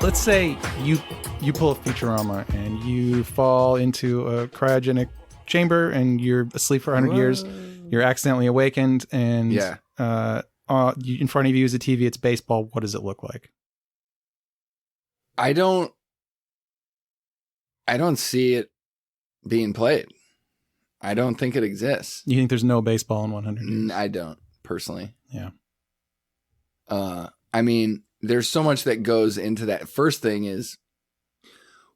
Let's say you pull a Futurama and you fall into a cryogenic chamber and you're asleep for 100 years. You're accidentally awakened and in front of you is a TV. It's baseball. What does it look like? I don't see it being played. I don't think it exists. You think there's no baseball in 100 years? I don't, personally. Yeah. I mean, there's so much that goes into that. First thing is,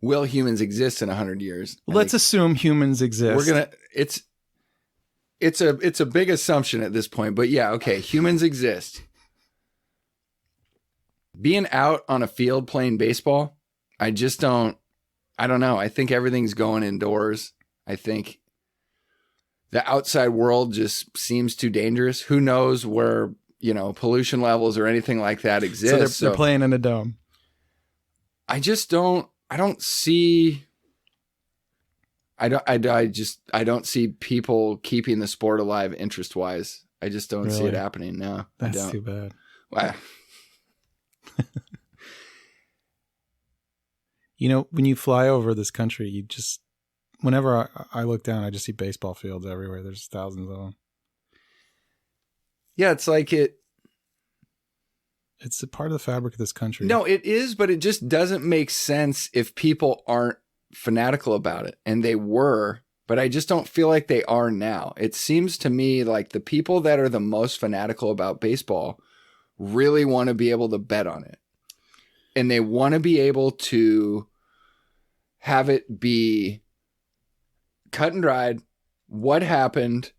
will humans exist in 100 years? Let's assume humans exist. It's a big assumption at this point, but yeah, okay, humans exist. Being out on a field playing baseball, I don't know. I think everything's going indoors. I think the outside world just seems too dangerous. Who knows where, pollution levels or anything like that exist. So they're playing in a dome. I don't see people keeping the sport alive interest wise. I just don't see it happening. No, that's too bad. Wow. When you fly over this country, whenever I look down, I just see baseball fields everywhere. There's thousands of them. Yeah, it's like it's a part of the fabric of this country. No, it is, but it just doesn't make sense if people aren't fanatical about it. And they were, but I just don't feel like they are now. It seems to me like the people that are the most fanatical about baseball really want to be able to bet on it. And they want to be able to have it be cut and dried. What happened?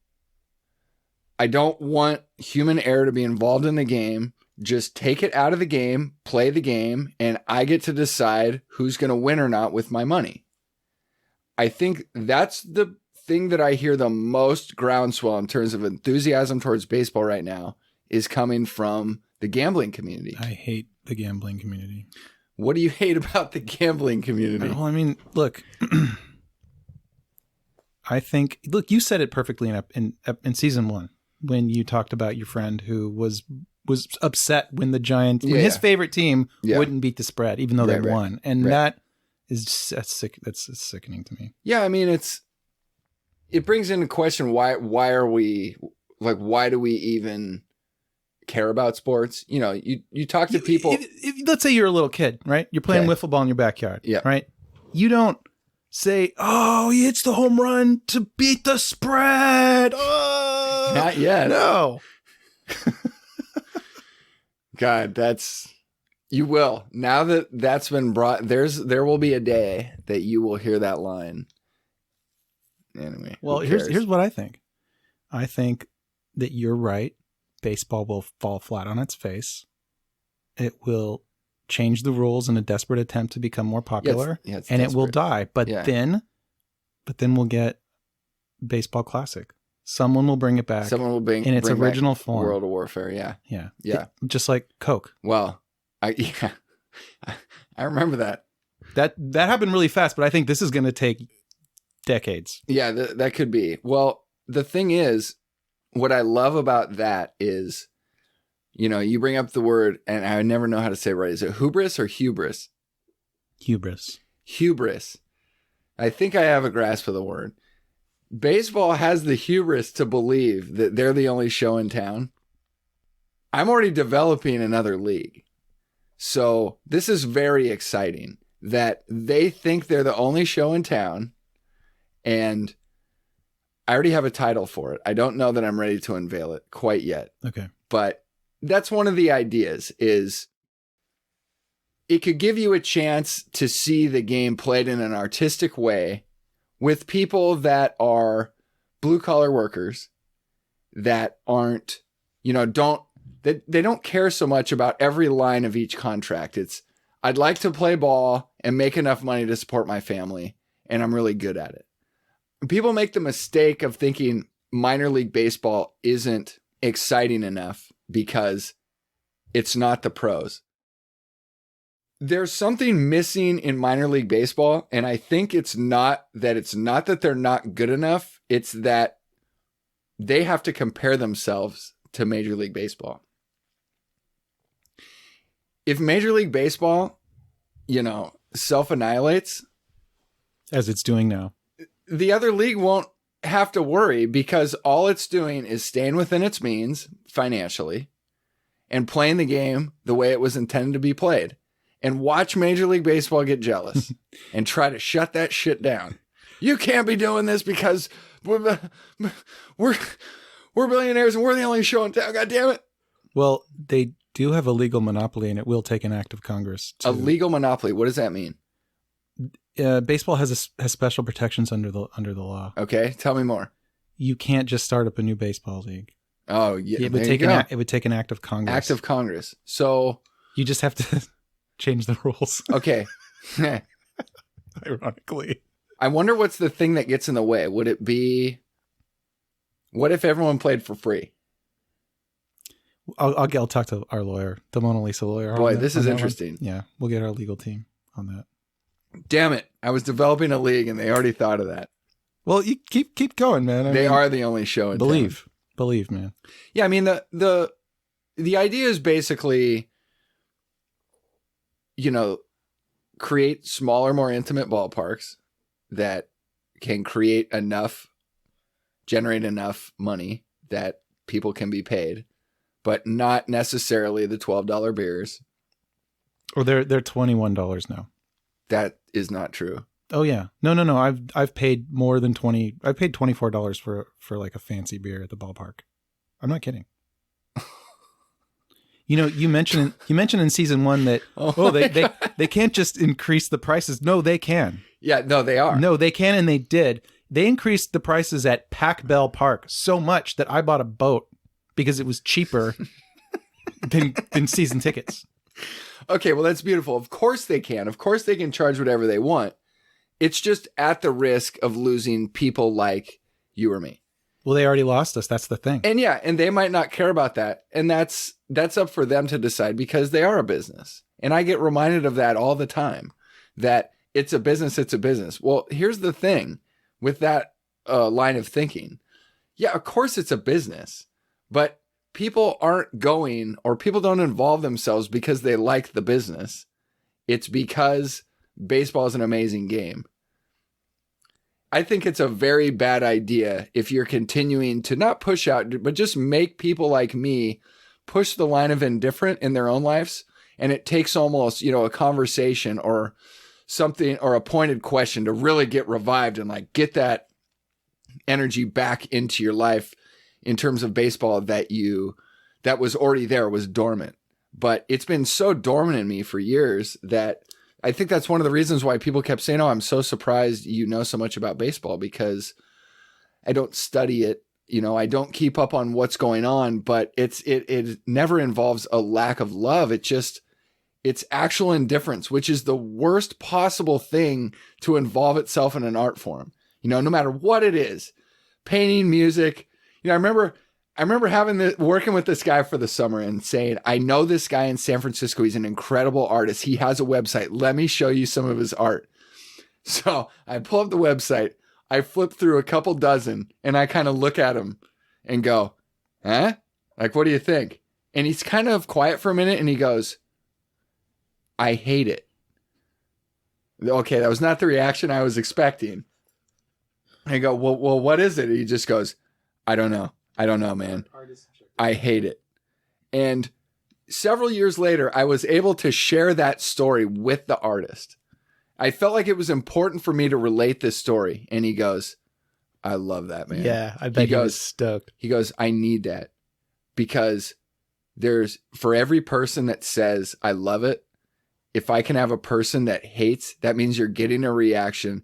I don't want human error to be involved in the game. Just take it out of the game, play the game, and I get to decide who's going to win or not with my money. I think that's the thing that I hear the most groundswell in terms of enthusiasm towards baseball right now is coming from the gambling community. I hate the gambling community. What do you hate about the gambling community? Well, I mean, look, you said it perfectly in season 1 when you talked about your friend who was upset when the Giants, his favorite team wouldn't beat the spread, even though they won. And that is that's sickening to me. Yeah. I mean, it brings into question, why do we even care about sports? You talk to people. Let's say you're a little kid, right? You're playing wiffle ball in your backyard. Yeah. Right. You don't say, "Oh, he hits the home run to beat the spread." Oh, not yet. No. God, you will. Now that's been brought, there will be a day that you will hear that line. Anyway. Well, here's what I think. I think that you're right. Baseball will fall flat on its face. It will change the rules in a desperate attempt to become more popular, and desperate. It will die. But then we'll get Baseball Classic. Someone will bring it back. Someone will bring in its bring original form. World of Warfare. Yeah. Yeah. Just like Coke. Well, I remember that. That happened really fast, but I think this is going to take decades. Yeah, that could be. Well, the thing is, what I love about that is, you bring up the word, and I never know how to say it right. Is it hubris or hubris? Hubris. Hubris. I think I have a grasp of the word. Baseball has the hubris to believe that they're the only show in town. I'm already developing another league. So this is very exciting that they think they're the only show in town. And I already have a title for it. I don't know that I'm ready to unveil it quite yet. Okay. But that's one of the ideas is it could give you a chance to see the game played in an artistic way with people that are blue collar workers that aren't, they don't care so much about every line of each contract. It's, I'd like to play ball and make enough money to support my family, and I'm really good at it. People make the mistake of thinking minor league baseball isn't exciting enough because it's not the pros. There's something missing in minor league baseball, and I think it's not that they're not good enough. It's that they have to compare themselves to Major League Baseball. if Major League Baseball, self-annihilates, as it's doing now, the other league won't have to worry because all it's doing is staying within its means financially and playing the game the way it was intended to be played. And watch Major League Baseball get jealous and try to shut that shit down. You can't be doing this because we're billionaires and we're the only show in town. God damn it. Well, they do have a legal monopoly, and it will take an act of Congress. A legal monopoly. What does that mean? Baseball has special protections under the law. Okay, tell me more. You can't just start up a new baseball league. Oh, yeah. It would take an act of Congress. Act of Congress. So you just have to change the rules. Okay. Ironically. I wonder what's the thing that gets in the way. Would it be, what if everyone played for free? I'll talk to our lawyer, the Mona Lisa lawyer. Boy, this is interesting. Yeah, we'll get our legal team on that. Damn it. I was developing a league and they already thought of that. Well, you keep going, man. They are the only show in town. Believe, man. Yeah, I mean, the idea is basically, create smaller, more intimate ballparks that can generate enough money that people can be paid, but not necessarily the $12 beers. Or they're $21 now. That is not true. Oh yeah. No. I've paid more than I paid $24 for like a fancy beer at the ballpark. I'm not kidding. You mentioned in season 1 that they can't just increase the prices. No, they can. Yeah, no, they are. No, they can, and they did. They increased the prices at Pac Bell Park so much that I bought a boat because it was cheaper than season tickets. Okay, well, that's beautiful. Of course they can. Of course they can charge whatever they want. It's just at the risk of losing people like you or me. Well, they already lost us. That's the thing. And yeah, and they might not care about that. And that's up for them to decide because they are a business. And I get reminded of that all the time, that it's a business, it's a business. Well, here's the thing with that line of thinking. Yeah, of course it's a business, but people aren't going, or people don't involve themselves because they like the business. It's because baseball is an amazing game. I think it's a very bad idea if you're continuing to not push out, but just make people like me push the line of indifferent in their own lives. And it takes almost, a conversation or something or a pointed question to really get revived and like get that energy back into your life in terms of baseball that was already there, was dormant. But it's been so dormant in me for years that I think that's one of the reasons why people kept saying, "Oh, I'm so surprised you know so much about baseball," because I don't study it. I don't keep up on what's going on, but it never involves a lack of love. It's actual indifference, which is the worst possible thing to involve itself in an art form. No matter what it is, painting, music. I remember working with this guy for the summer and saying, I know this guy in San Francisco. He's an incredible artist. He has a website. Let me show you some of his art. So I pull up the website. I flip through a couple dozen and I kind of look at him and go, huh? Like, what do you think? And he's kind of quiet for a minute and he goes, I hate it. Okay, that was not the reaction I was expecting. I go, well, what is it? He just goes, I don't know. I don't know, man. I hate it. And several years later, I was able to share that story with the artist. I felt like it was important for me to relate this story. And he goes, I love that, man. Yeah, I bet he was stoked. He goes, I need that because for every person that says, I love it, if I can have a person that hates, that means you're getting a reaction.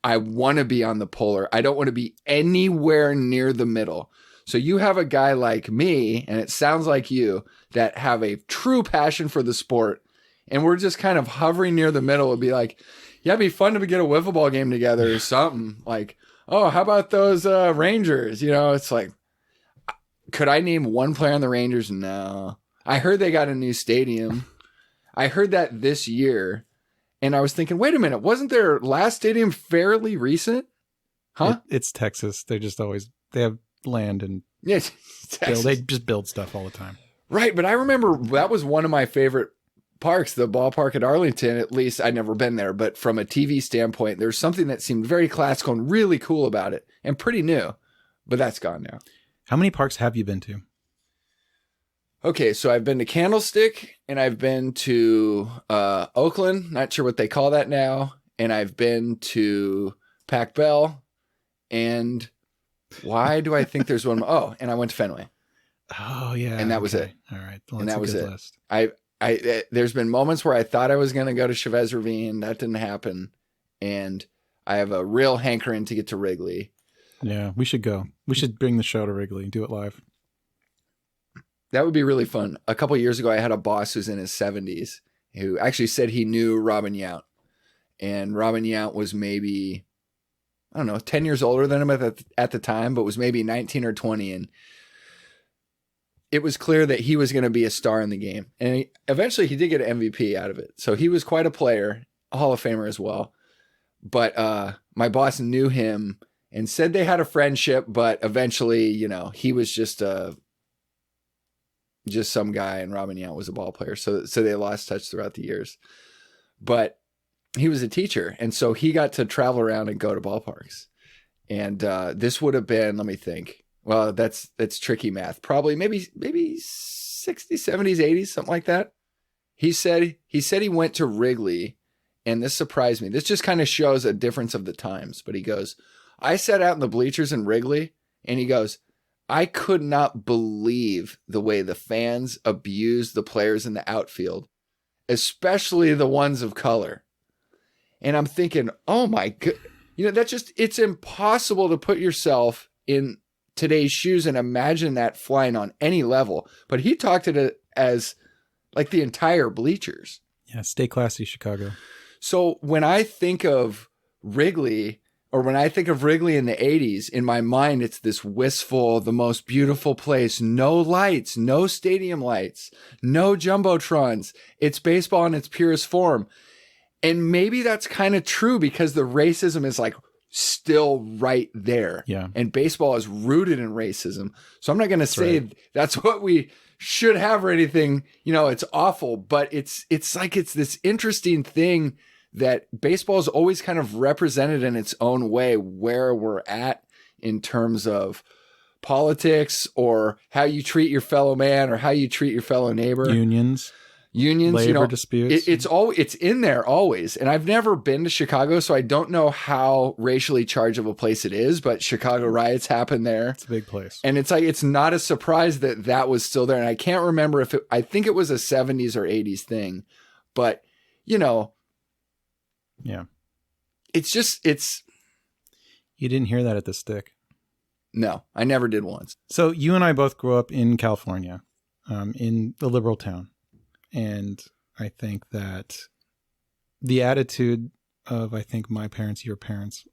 I want to be on the polar. I don't want to be anywhere near the middle. So you have a guy like me, and it sounds like you, that have a true passion for the sport, and we're just kind of hovering near the middle. It'd be like, yeah, it'd be fun to get a wiffle ball game together or something. Like, oh, how about those Rangers? It's like, could I name one player on the Rangers? No. I heard they got a new stadium. I heard that this year, and I was thinking, wait a minute, wasn't their last stadium fairly recent? Huh? It's Texas. They have land and yes, they just build stuff all the time. Right, but I remember that was one of my favorite parks, the ballpark at Arlington, at least I'd never been there, but from a TV standpoint, there's something that seemed very classical and really cool about it and pretty new, but that's gone now. How many parks have you been to? Okay, so I've been to Candlestick and I've been to Oakland, not sure what they call that now, and I've been to Pac Bell, and why do I think there's one? Oh, and I went to Fenway. Oh yeah, and that was it. All right, well, and that was it. List. There's been moments where I thought I was going to go to Chavez Ravine. That didn't happen. And I have a real hankering to get to Wrigley. Yeah, we should go. We should bring the show to Wrigley and do it live. That would be really fun. A couple of years ago, I had a boss who's in his 70s who actually said he knew Robin Yount. And Robin Yount was maybe, I don't know, 10 years older than him at the time, but was maybe 19 or 20. And it was clear that he was going to be a star in the game. And eventually he did get an MVP out of it. So he was quite a player, a Hall of Famer as well. But my boss knew him and said they had a friendship, but eventually, you know, he was just some guy and Robin Yount was a ball player. So they lost touch throughout the years. But he was a teacher. And so he got to travel around and go to ballparks. And this would have been, let me think. Well, that's tricky math. Probably maybe 60s, 70s, 80s, something like that. He said he went to Wrigley, and this surprised me. This just kind of shows a difference of the times. But he goes, I sat out in the bleachers in Wrigley, and he goes, I could not believe the way the fans abused the players in the outfield, especially the ones of color. And I'm thinking, oh my God, you know, it's impossible to put yourself in today's shoes and imagine that flying on any level. But he talked it as like the entire bleachers. Yeah, stay classy, Chicago. So when I think of Wrigley, or when I think of Wrigley in the 80s, in my mind, it's this wistful, the most beautiful place, no lights, no stadium lights, no jumbotrons. It's baseball in its purest form. And maybe that's kind of true because the racism is like still right there. Yeah. And baseball is rooted in racism. So I'm not going to say that's what we should have or anything, you know, it's awful, but it's like, it's this interesting thing that baseball is always kind of represented in its own way where we're at in terms of politics or how you treat your fellow man or how you treat your fellow neighbor. Unions, labor, you know, disputes. It's in there always. And I've never been to Chicago, so I don't know how racially charged of a place it is, but Chicago riots happen there. It's a big place. And it's like, it's not a surprise that was still there. And I can't remember I think it was a 70s or 80s thing, but you know, yeah, it's you didn't hear that at the Stick. No, I never did once. So you and I both grew up in California, in the liberal town. And I think that the attitude of, I think, my parents, your parents,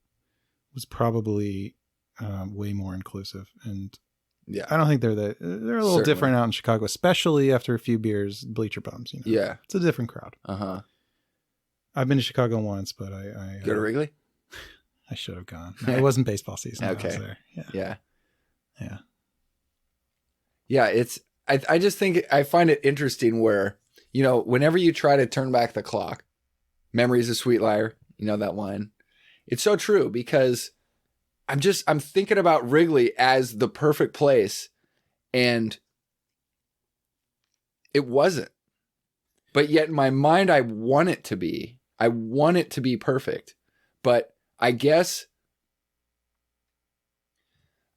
was probably way more inclusive. And yeah, I don't think they're a little different out in Chicago, especially after a few beers, bleacher bums. You know? Yeah, it's a different crowd. I've been to Chicago once, but I go to Wrigley. I should have gone. It wasn't baseball season. Okay. I was there. Yeah. I just think I find it interesting where, you know, whenever you try to turn back the clock, memory's a sweet liar. You know that line. It's so true because I'm thinking about Wrigley as the perfect place, and it wasn't. But yet in my mind, I want it to be. I want it to be perfect. But I guess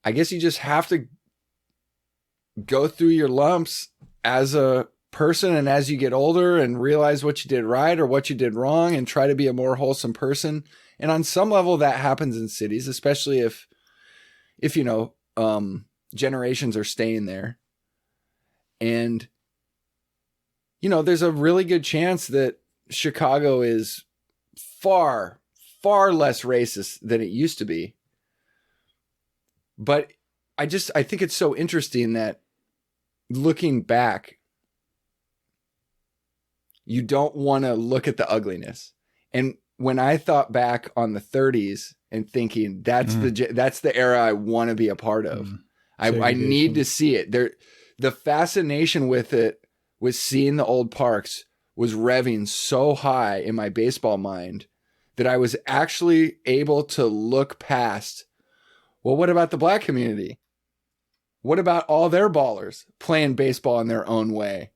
you just have to go through your lumps as a person, and as you get older and realize what you did right or what you did wrong and try to be a more wholesome person. And on some level that happens in cities, especially if you know, generations are staying there. And, you know, there's a really good chance that Chicago is far, far less racist than it used to be. But I think it's so interesting that looking back, you don't want to look at the ugliness. And when I thought back on the 30s and thinking that's the era I want to be a part of, I need to see it. The fascination with it was seeing the old parks was revving so high in my baseball mind that I was actually able to look past, well, what about the black community? What about all their ballers playing baseball in their own way?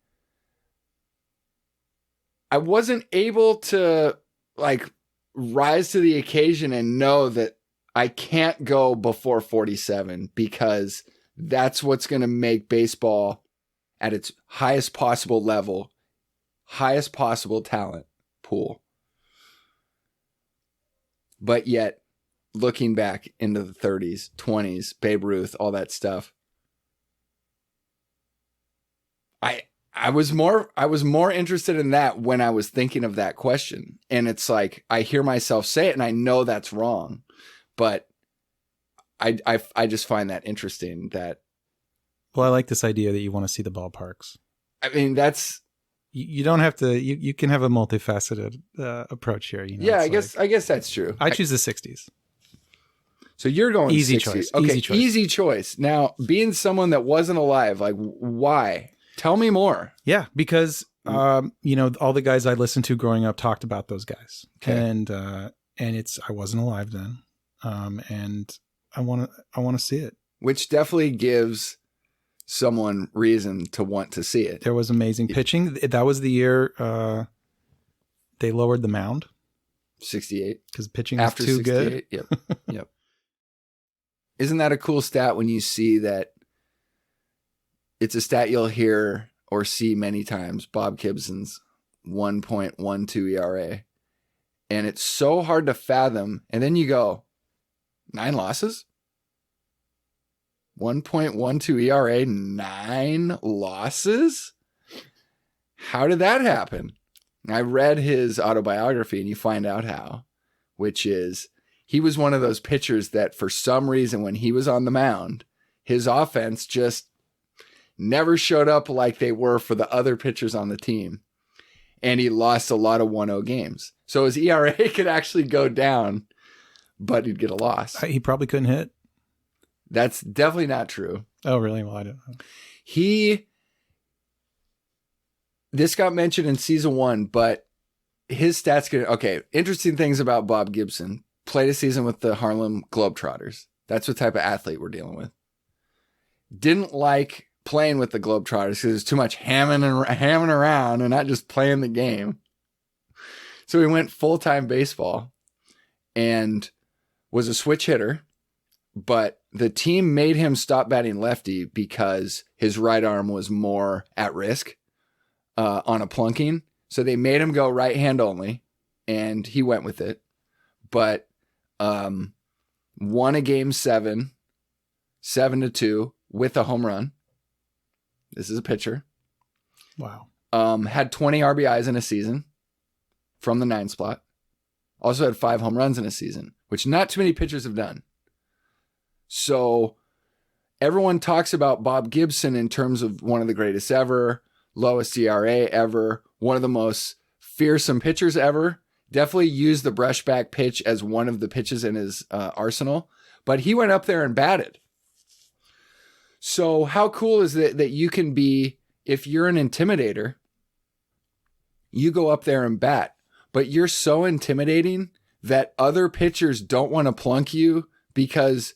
I wasn't able to rise to the occasion and know that I can't go before 47 because that's what's going to make baseball at its highest possible level, highest possible talent pool. But yet, looking back into the 30s, 20s, Babe Ruth, all that stuff, I was more interested in that when I was thinking of that question. And it's like, I hear myself say it and I know that's wrong, but I just find that interesting that. Well, I like this idea that you want to see the ballparks. I mean, that's. You don't have to, you can have a multifaceted approach here. You know, yeah, I guess that's true. I choose the 60s. So you're going easy 60s. choice. Okay, easy choice. Now, being someone that wasn't alive, why? Tell me more. Yeah, because all the guys I listened to growing up talked about those guys, okay. and I wasn't alive then, and I want to see it, which definitely gives someone reason to want to see it. There was amazing pitching. That was the year they lowered the mound. 68, because pitching was too good. Yep. Isn't that a cool stat when you see that? It's a stat you'll hear or see many times. Bob Gibson's 1.12 ERA. And it's so hard to fathom. And then you go, 9 losses? 1.12 ERA, 9 losses? How did that happen? I read his autobiography and you find out how, which is he was one of those pitchers that for some reason when he was on the mound, his offense just never showed up like they were for the other pitchers on the team. And he lost a lot of 1-0 games. So his ERA could actually go down, but he'd get a loss. He probably couldn't hit. That's definitely not true. Oh, really? Well, I don't know. This got mentioned in season 1, but his stats interesting things about Bob Gibson. Played a season with the Harlem Globetrotters. That's what type of athlete we're dealing with. Didn't like playing with the Globetrotters because there's too much hamming around and not just playing the game. So he went full-time baseball and was a switch hitter, but the team made him stop batting lefty because his right arm was more at risk on a plunking. So they made him go right hand only, and he went with it. But won a game 7-2 with a home run. This is a pitcher. Wow. Had 20 RBIs in a season from the 9 spot. Also had 5 home runs in a season, which not too many pitchers have done. So everyone talks about Bob Gibson in terms of one of the greatest ever, lowest ERA ever, one of the most fearsome pitchers ever. Definitely used the brushback pitch as one of the pitches in his arsenal, but he went up there and batted. So how cool is it that you can be, if you're an intimidator, you go up there and bat, but you're so intimidating that other pitchers don't want to plunk you because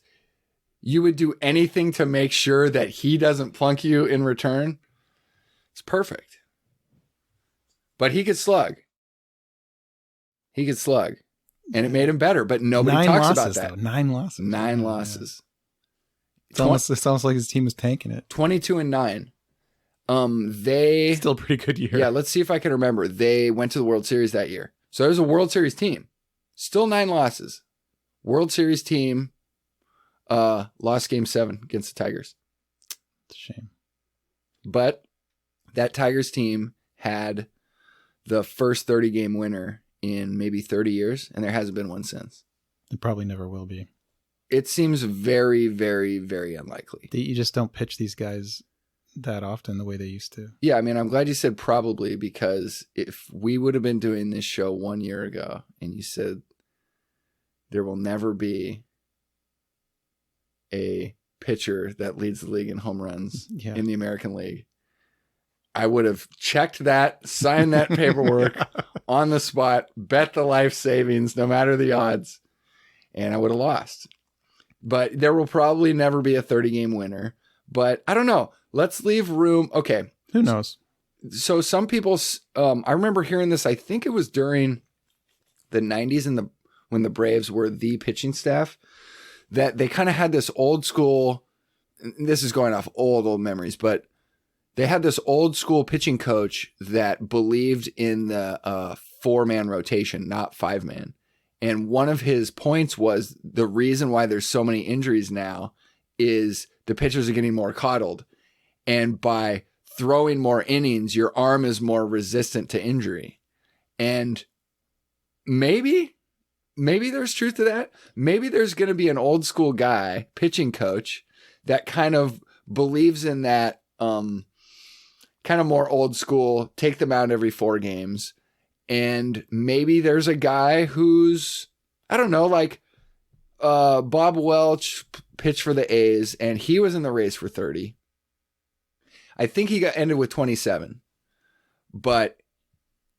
you would do anything to make sure that he doesn't plunk you in return. It's perfect. But he could slug. And it made him better, but nobody talks about that. 9 losses. 9 losses. It's almost like his team was tanking it. 22-9. They still a pretty good year. Yeah, let's see if I can remember. They went to the World Series that year. So it was a World Series team. Still 9 losses. World Series team lost game 7 against the Tigers. It's a shame. But that Tigers team had the first 30-game winner in maybe 30 years, and there hasn't been one since. It probably never will be. It seems very, very, very unlikely. You just don't pitch these guys that often the way they used to. Yeah, I mean, I'm glad you said probably, because if we would have been doing this show 1 year ago and you said there will never be a pitcher that leads the league in home runs in the American League, I would have checked that, signed that paperwork on the spot, bet the life savings, no matter the odds, and I would have lost. But there will probably never be a 30-game winner. But I don't know. Let's leave room. Okay. Who knows? So some people, I remember hearing this, I think it was during the 90s when the Braves were the pitching staff, that they kind of had this old school, this is going off old memories, but they had this old school pitching coach that believed in the 4-man rotation, not 5-man. And one of his points was the reason why there's so many injuries now is the pitchers are getting more coddled. And by throwing more innings, your arm is more resistant to injury. And maybe there's truth to that. Maybe there's going to be an old school guy, pitching coach, that kind of believes in that kind of more old school, take them out every 4 games. And maybe there's a guy who's, I don't know, like Bob Welch pitched for the A's, and he was in the race for 30. I think he got ended with 27. But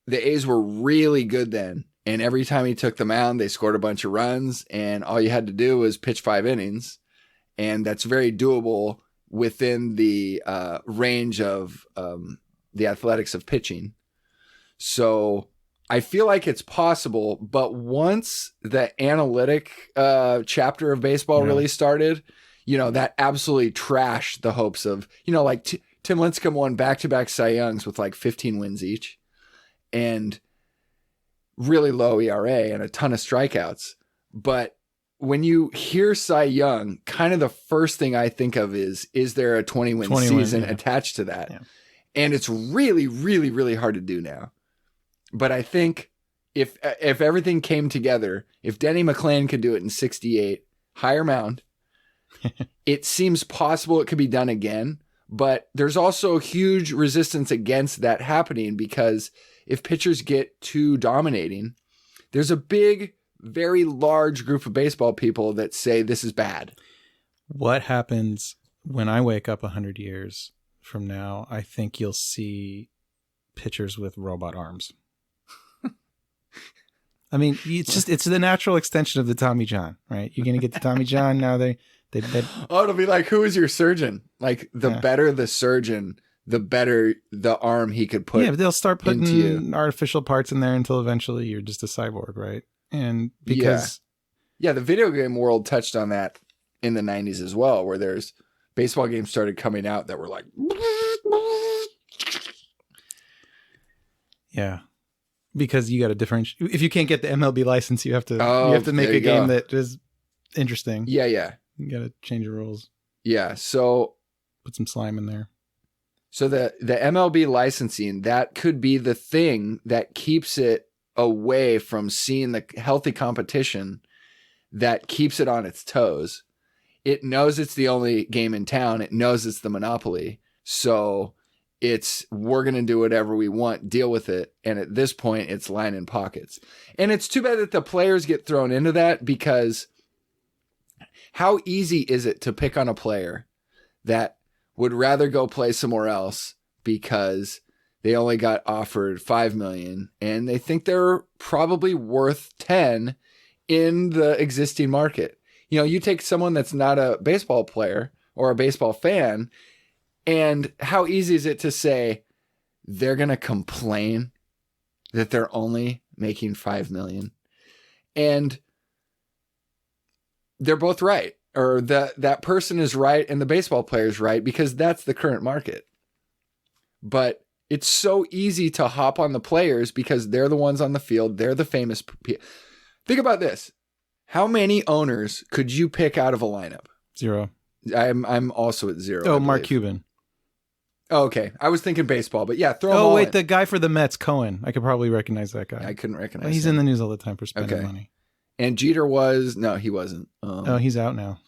the A's were really good then. And every time he took the mound, they scored a bunch of runs. And all you had to do was pitch 5 innings. And that's very doable within the range of the athletics of pitching. So I feel like it's possible, but once the analytic chapter of baseball really started, that absolutely trashed the hopes of, like Tim Lincecum won back-to-back Cy Youngs with like 15 wins each and really low ERA and a ton of strikeouts. But when you hear Cy Young, kind of the first thing I think of is there a 20-win season attached to that? Yeah. And it's really, really, really hard to do now. But I think if everything came together, if Denny McClain could do it in 68, higher mound, it seems possible it could be done again. But there's also huge resistance against that happening because if pitchers get too dominating, there's a big, very large group of baseball people that say this is bad. What happens when I wake up 100 years from now? I think you'll see pitchers with robot arms. I mean, it's the natural extension of the Tommy John, right? You're going to get the Tommy John. Now they it'll be like, who is your surgeon? Like the better the surgeon, the better the arm he could put. Yeah, but they'll start putting artificial parts in there until eventually you're just a cyborg, right? And because the video game world touched on that in the 90s as well, where there's baseball games started coming out that were like, yeah. Because you got to differentiate. If you can't get the MLB license, you have to make a game that is interesting. Yeah, yeah. You got to change the rules. Yeah, so put some slime in there. So the MLB licensing, that could be the thing that keeps it away from seeing the healthy competition, that keeps it on its toes. It knows it's the only game in town. It knows it's the monopoly. So we're going to do whatever we want, deal with it. And at this point, it's lining pockets. And it's too bad that the players get thrown into that, because how easy is it to pick on a player that would rather go play somewhere else because they only got offered $5 million and they think they're probably worth 10 in the existing market. You take someone that's not a baseball player or a baseball fan, and how easy is it to say they're going to complain that they're only making $5 million? And they're both right, or that person is right and the baseball player is right, because that's the current market. But it's so easy to hop on the players because they're the ones on the field. They're the famous people. Think about this. How many owners could you pick out of a lineup? 0. I'm also at 0. Oh, Mark Cuban. Oh, okay. I was thinking baseball, but yeah, throw him all in. The guy for the Mets, Cohen. I could probably recognize that guy. I couldn't recognize He's him. in the news all the time for spending money. And Jeter was... No, he wasn't. He's out now.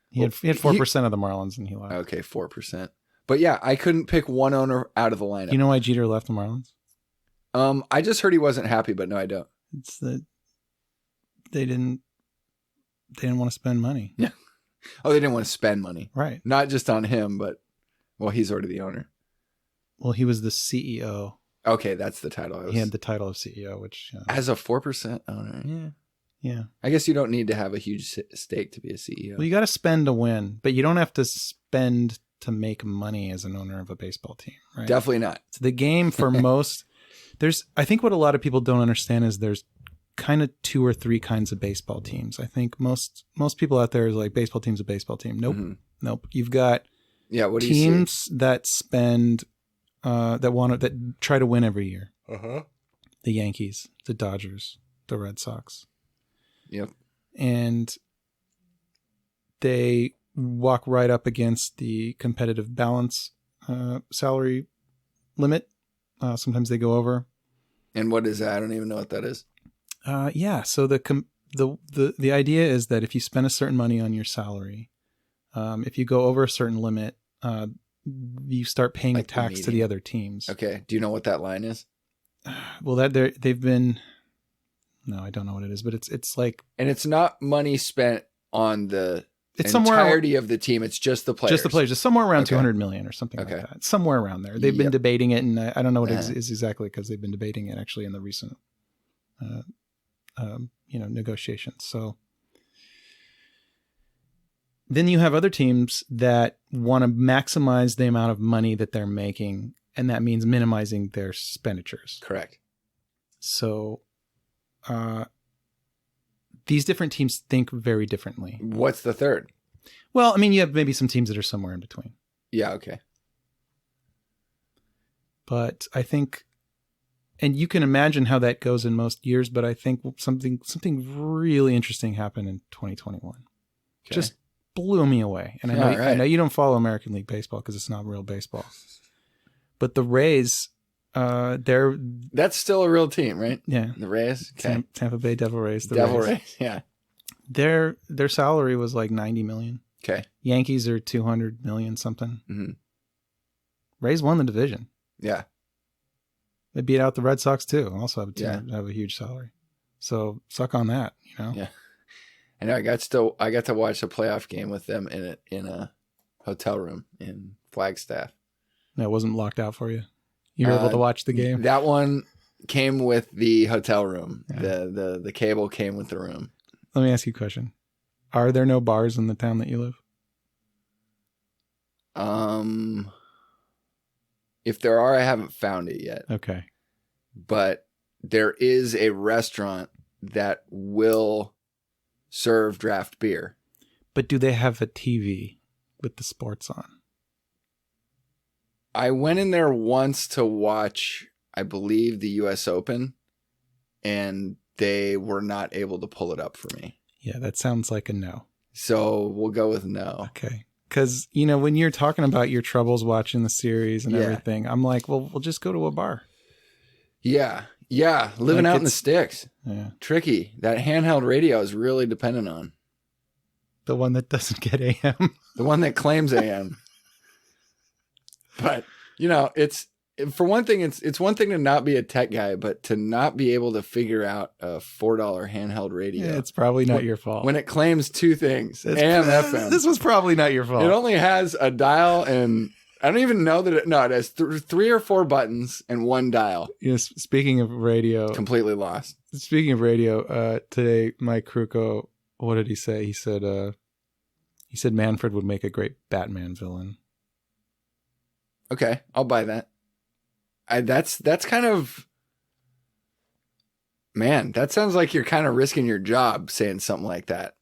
He had 4% of the Marlins and he left. Okay, 4%. But yeah, I couldn't pick one owner out of the lineup. You know why Jeter left the Marlins? I just heard he wasn't happy, but no, I don't. It's that they didn't want to spend money. Yeah. Oh, they didn't want to spend money. Right. Not just on him, but, well, he's already the owner. Well, he was the CEO. Okay, that's the title. He had the title of CEO, which as a 4% owner. Yeah. Yeah. I guess you don't need to have a huge stake to be a CEO. Well, you got to spend to win, but you don't have to spend to make money as an owner of a baseball team, right? Definitely not. So the game for most, I think what a lot of people don't understand is there's kind of 2 or 3 kinds of baseball teams. I think most people out there is like baseball team's a baseball team. Nope. Mm-hmm. Nope. You've got what teams that spend, that try to win every year. Uh-huh. The Yankees, the Dodgers, the Red Sox. Yep. And they walk right up against the competitive balance salary limit. Sometimes they go over. And what is that? I don't even know what that is. So the idea is that if you spend a certain money on your salary, if you go over a certain limit, you start paying a tax to the other teams. Okay. Do you know what that line is? Well, they've been. No, I don't know what it is, but it's like... And it's not money spent on the it's entirety of the team. It's just the players. Just the players. It's somewhere around 200 million or something like that. Somewhere around there. They've been debating it, and I don't know what it is exactly because they've been debating it actually in the recent negotiations. So then you have other teams that want to maximize the amount of money that they're making, and that means minimizing their expenditures. Correct. So... these different teams think very differently. What's the third? Well, I mean, you have maybe some teams that are somewhere in between. Yeah, okay. But I think, and you can imagine how that goes in most years, but I think something really interesting happened in 2021. Okay. Just blew me away. And I know you don't follow American League Baseball because it's not real baseball. But the Rays... that's still a real team, right? Yeah. The Rays? Okay. Tampa Bay Devil Rays. Devil Rays, yeah. Their salary was like 90 million. Okay. Yankees are 200 million something. Mm-hmm. Rays won the division. Yeah. They beat out the Red Sox too. Also have a huge salary. So suck on that, you know? Yeah. I know I got to watch a playoff game with them in a hotel room in Flagstaff. That wasn't locked out for you? You were able to watch the game? That one came with the hotel room. Yeah. The cable came with the room. Let me ask you a question. Are there no bars in the town that you live? If there are, I haven't found it yet. Okay. But there is a restaurant that will serve draft beer. But do they have a TV with the sports on? I went in there once to watch, I believe, the U.S. Open, and they were not able to pull it up for me. Yeah, that sounds like a no. So we'll go with no. Okay. Because, when you're talking about your troubles watching the series and everything, I'm like, well, we'll just go to a bar. Yeah. Yeah. Living out in the sticks. Yeah. Tricky. That handheld radio is really dependent on. The one that doesn't get AM. The one that claims AM. But, it's for one thing, it's one thing to not be a tech guy, but to not be able to figure out a $4 handheld radio. Yeah, it's probably not your fault. When it claims two things, AM, FM. This was probably not your fault. It only has a dial and I don't even know that it has 3 or 4 buttons and 1 dial. Yes. Speaking of radio. Completely lost. Speaking of radio, today, Mike Krukow, what did he say? He said Manfred would make a great Batman villain. Okay, I'll buy that. That's kind of, man, that sounds like you're kind of risking your job saying something like that.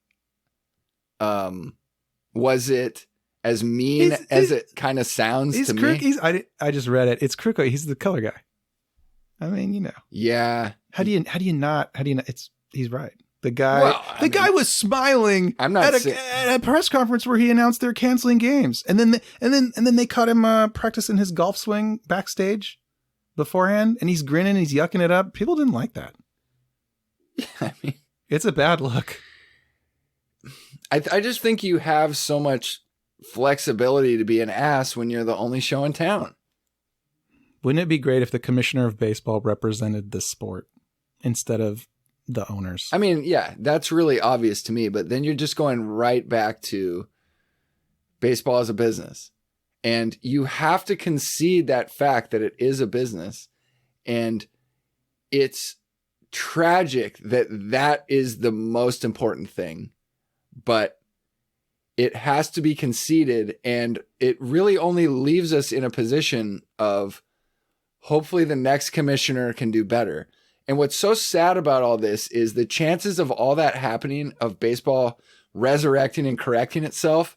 Was it as mean as it kind of sounds to me? I just read it. It's Krukow. He's the color guy. I mean, Yeah. How do you not? He's right. The guy was smiling at a press conference where he announced they're canceling games, and then they caught him practicing his golf swing backstage beforehand, and he's grinning, he's yucking it up. People didn't like that. Yeah, I mean, it's a bad look. I just think you have so much flexibility to be an ass when you're the only show in town. Wouldn't it be great if the commissioner of baseball represented the sport instead of the owners? I mean, yeah, that's really obvious to me, but then you're just going right back to baseball as a business. And you have to concede that fact that it is a business. And it's tragic that that is the most important thing. But it has to be conceded. And it really only leaves us in a position of hopefully the next commissioner can do better. And what's so sad about all this is the chances of all that happening, of baseball resurrecting and correcting itself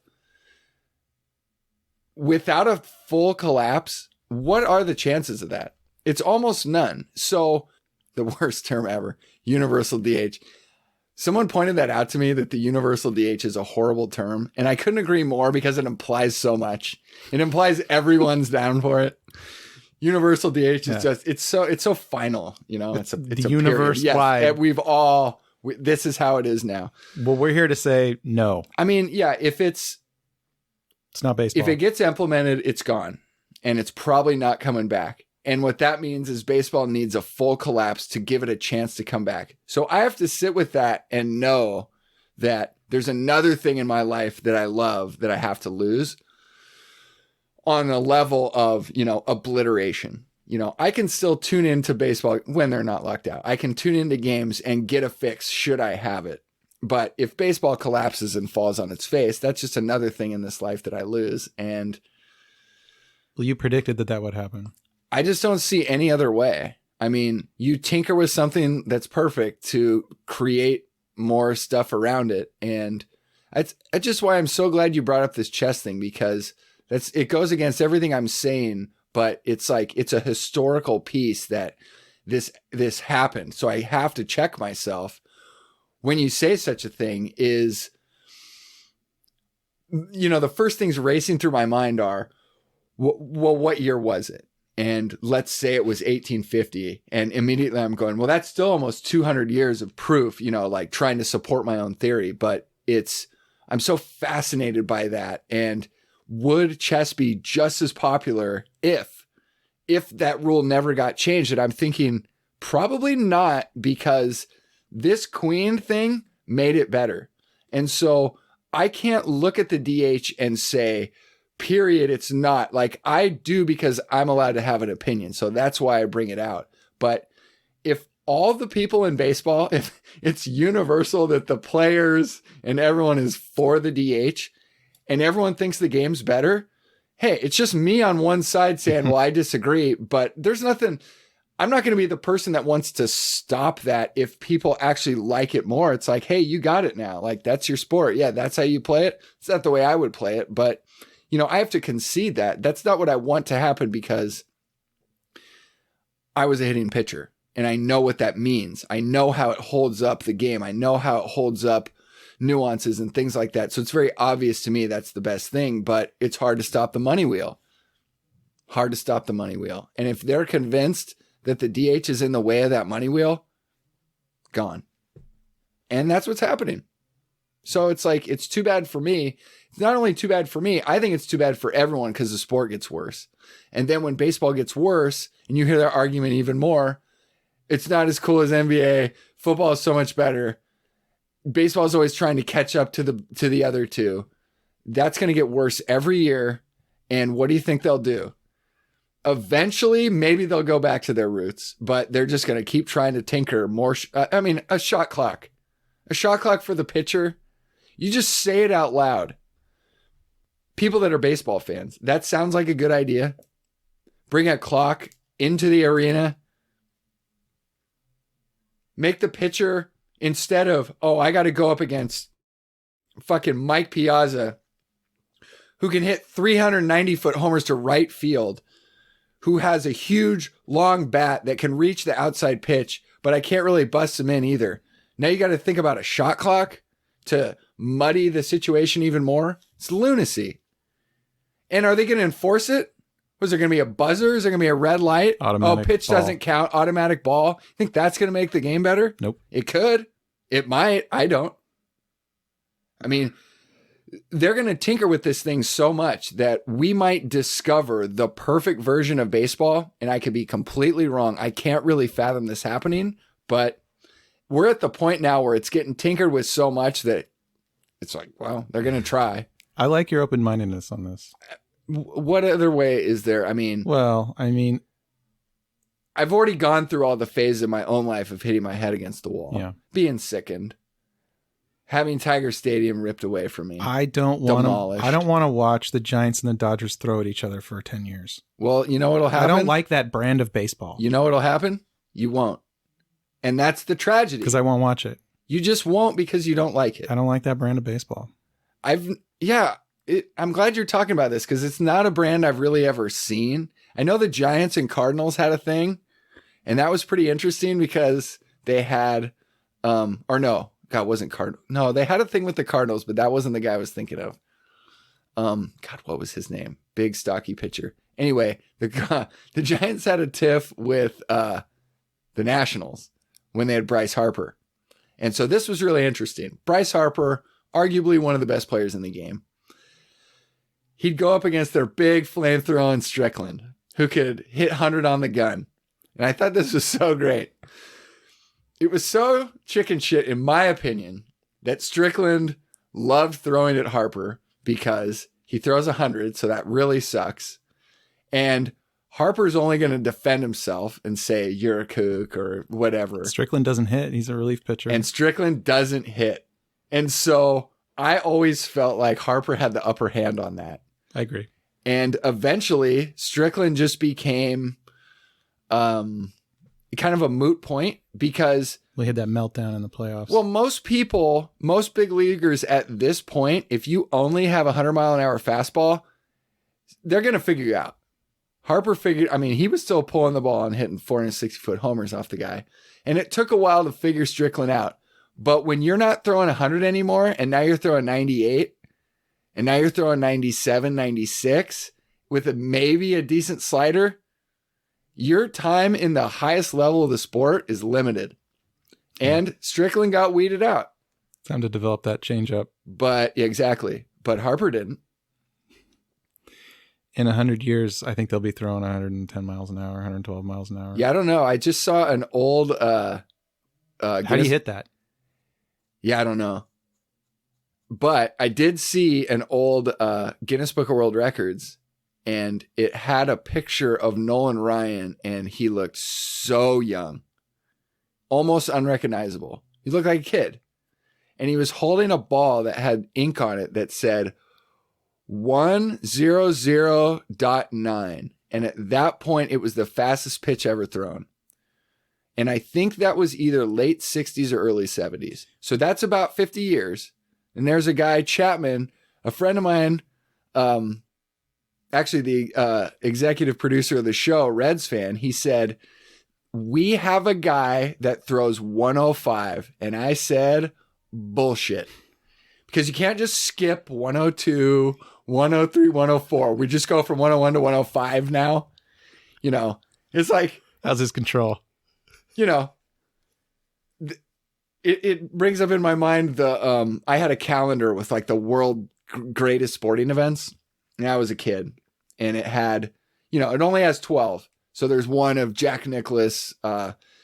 without a full collapse. What are the chances of that? It's almost none. So the worst term ever, universal DH. Someone pointed that out to me, that the universal DH is a horrible term. And I couldn't agree more, because it implies so much. It implies everyone's down for it. Universal DH is just, it's so final, you know, it's a universe wide. Yes, this is how it is now. Well, we're here to say no. I mean, yeah, if it's not baseball. If it gets implemented, it's gone, and it's probably not coming back. And what that means is baseball needs a full collapse to give it a chance to come back. So I have to sit with that and know that there's another thing in my life that I love that I have to lose on a level of, you know, obliteration. You know, I can still tune into baseball when they're not locked out. I can tune into games and get a fix should I have it. But if baseball collapses and falls on its face, that's just another thing in this life that I lose. And well, you predicted that would happen. I just don't see any other way. I mean, you tinker with something that's perfect to create more stuff around it. And that's just why I'm so glad you brought up this chess thing, because it goes against everything I'm saying, but it's like, it's a historical piece that this happened. So I have to check myself when you say such a thing. Is, you know, the first things racing through my mind are, well, what year was it? And let's say it was 1850. And immediately I'm going, well, that's still almost 200 years of proof, you know, like trying to support my own theory. But I'm so fascinated by that. And would chess be just as popular if that rule never got changed? And I'm thinking probably not, because this queen thing made it better. And so I can't look at the DH and say, period, it's not. Like, I do, because I'm allowed to have an opinion. So that's why I bring it out. But if all the people in baseball, if it's universal that the players and everyone is for the DH and everyone thinks the game's better, hey, it's just me on one side saying, well, I disagree. But there's nothing. I'm not going to be the person that wants to stop that if people actually like it more. It's like, hey, you got it now. Like, that's your sport. Yeah, that's how you play it. It's not the way I would play it. But, you know, I have to concede that. That's not what I want to happen, because I was a hitting pitcher and I know what that means. I know how it holds up the game. I know how it holds up nuances and things like that. So it's very obvious to me that's the best thing, but it's hard to stop the money wheel. Hard to stop the money wheel. And if they're convinced that the DH is in the way of that money wheel, gone. And that's what's happening. So it's like, it's too bad for me. It's not only too bad for me, I think it's too bad for everyone, because the sport gets worse. And then when baseball gets worse and you hear their argument even more, it's not as cool as NBA. Football is so much better. Baseball is always trying to catch up to the other two. That's going to get worse every year. And what do you think they'll do? Eventually, maybe they'll go back to their roots, but they're just going to keep trying to tinker more. A shot clock. A shot clock for the pitcher. You just say it out loud. People that are baseball fans, that sounds like a good idea. Bring a clock into the arena. Make the pitcher, instead of, oh, I got to go up against fucking Mike Piazza, who can hit 390-foot homers to right field, who has a huge, long bat that can reach the outside pitch, but I can't really bust him in either. Now you got to think about a shot clock to muddy the situation even more. It's lunacy. And are they going to enforce it? Was there going to be a buzzer? Is there going to be a red light? Automatic pitch ball. Doesn't count. Automatic ball. Think that's going to make the game better? Nope. It could. It might. I don't. I mean, they're going to tinker with this thing so much that we might discover the perfect version of baseball. And I could be completely wrong. I can't really fathom this happening, but we're at the point now where it's getting tinkered with so much that it's like, well, they're going to try. I like your open-mindedness on this. What other way is there? I mean, I've already gone through all the phases in my own life of hitting my head against the wall, being sickened, having Tiger Stadium ripped away from me. I don't want to watch the Giants and the Dodgers throw at each other for 10 years. Well, you know what'll happen? I don't like that brand of baseball. You know what'll happen? You won't. And that's the tragedy. Because I won't watch it. You just won't because you don't like it. I don't like that brand of baseball. I'm glad you're talking about this because it's not a brand I've really ever seen. I know the Giants and Cardinals had a thing, and that was pretty interesting because they had, wasn't Cardinal. No, they had a thing with the Cardinals, but that wasn't the guy I was thinking of. What was his name? Big stocky pitcher. Anyway, the Giants had a tiff with the Nationals when they had Bryce Harper. And so this was really interesting. Bryce Harper, arguably one of the best players in the game. He'd go up against their big flame-throwing Strickland, who could hit 100 on the gun. And I thought this was so great. It was so chicken shit, in my opinion, that Strickland loved throwing at Harper because he throws 100, so that really sucks. And Harper's only going to defend himself and say, you're a kook or whatever. Strickland doesn't hit. He's a relief pitcher. And Strickland doesn't hit. And so I always felt like Harper had the upper hand on that. I agree. And eventually Strickland just became kind of a moot point because we had that meltdown in the playoffs. Well, most big leaguers at this point, if you only have a 100-mile-an-hour fastball, they're going to figure you out. Harper he was still pulling the ball and hitting 460-foot homers off the guy. And it took a while to figure Strickland out. But when you're not throwing 100 anymore, and now you're throwing 98, and now you're throwing 97, 96, with maybe a decent slider, your time in the highest level of the sport is limited. And Strickland got weeded out. Time to develop that changeup. But, yeah, exactly. But Harper didn't. In 100 years, I think they'll be throwing 110 miles an hour, 112 miles an hour. Yeah, I don't know. I just saw an old... how do you hit that? Yeah, I don't know. But I did see an old Guinness Book of World Records, and it had a picture of Nolan Ryan, and he looked so young. Almost unrecognizable. He looked like a kid. And he was holding a ball that had ink on it that said 100.9. And at that point, it was the fastest pitch ever thrown. And I think that was either late 60s or early 70s. So that's about 50 years. And there's a guy, Chapman, a friend of mine, actually the executive producer of the show, Reds fan, he said, we have a guy that throws 105. And I said, bullshit. Because you can't just skip 102, 103, 104. We just go from 101 to 105 now. You know, it's like... How's his control? You know, it brings up in my mind I had a calendar with like the world greatest sporting events when I was a kid, and it had, it only has 12. So there's one of Jack Nicklaus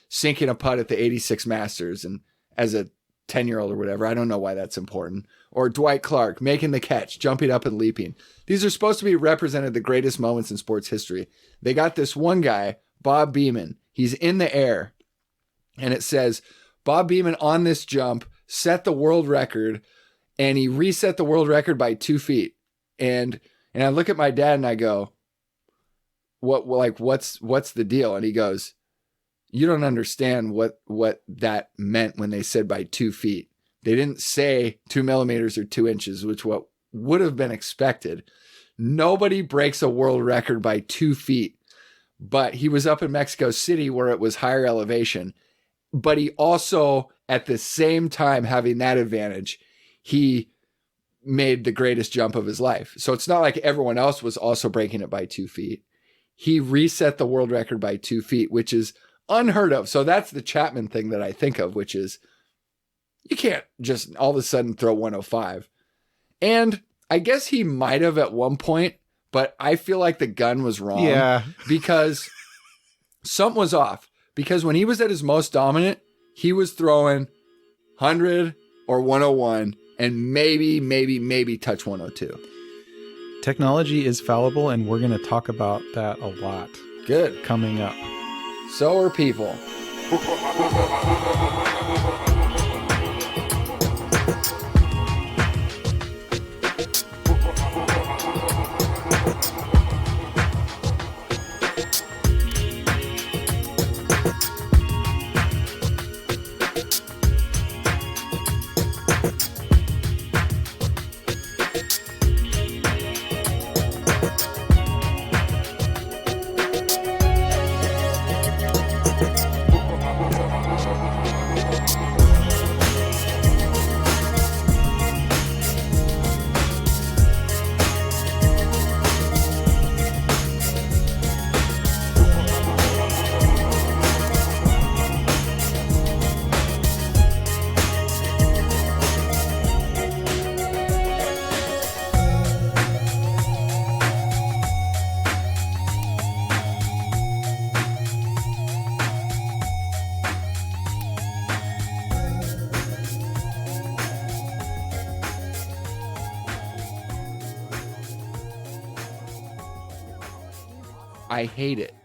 sinking a putt at the 86 Masters, and as a 10-year-old or whatever, I don't know why that's important. Or Dwight Clark making the catch, jumping up and leaping. These are supposed to be represented the greatest moments in sports history. They got this one guy, Bob Beamon. He's in the air. And it says, Bob Beamon on this jump set the world record, and he reset the world record by 2 feet. And I look at my dad and I go, what's the deal? And he goes, you don't understand what that meant when they said by 2 feet. They didn't say 2 millimeters or 2 inches, which what would have been expected. Nobody breaks a world record by 2 feet, but he was up in Mexico City where it was higher elevation. But he also, at the same time having that advantage, he made the greatest jump of his life. So it's not like everyone else was also breaking it by 2 feet. He reset the world record by 2 feet, which is unheard of. So that's the Chapman thing that I think of, which is you can't just all of a sudden throw 105. And I guess he might have at one point, but I feel like the gun was wrong. Yeah. Because something was off. Because when he was at his most dominant, he was throwing 100 or 101 and maybe touch 102. technology is fallible, and we're going to talk about that a lot. Good. Coming up. So are people. I hate it.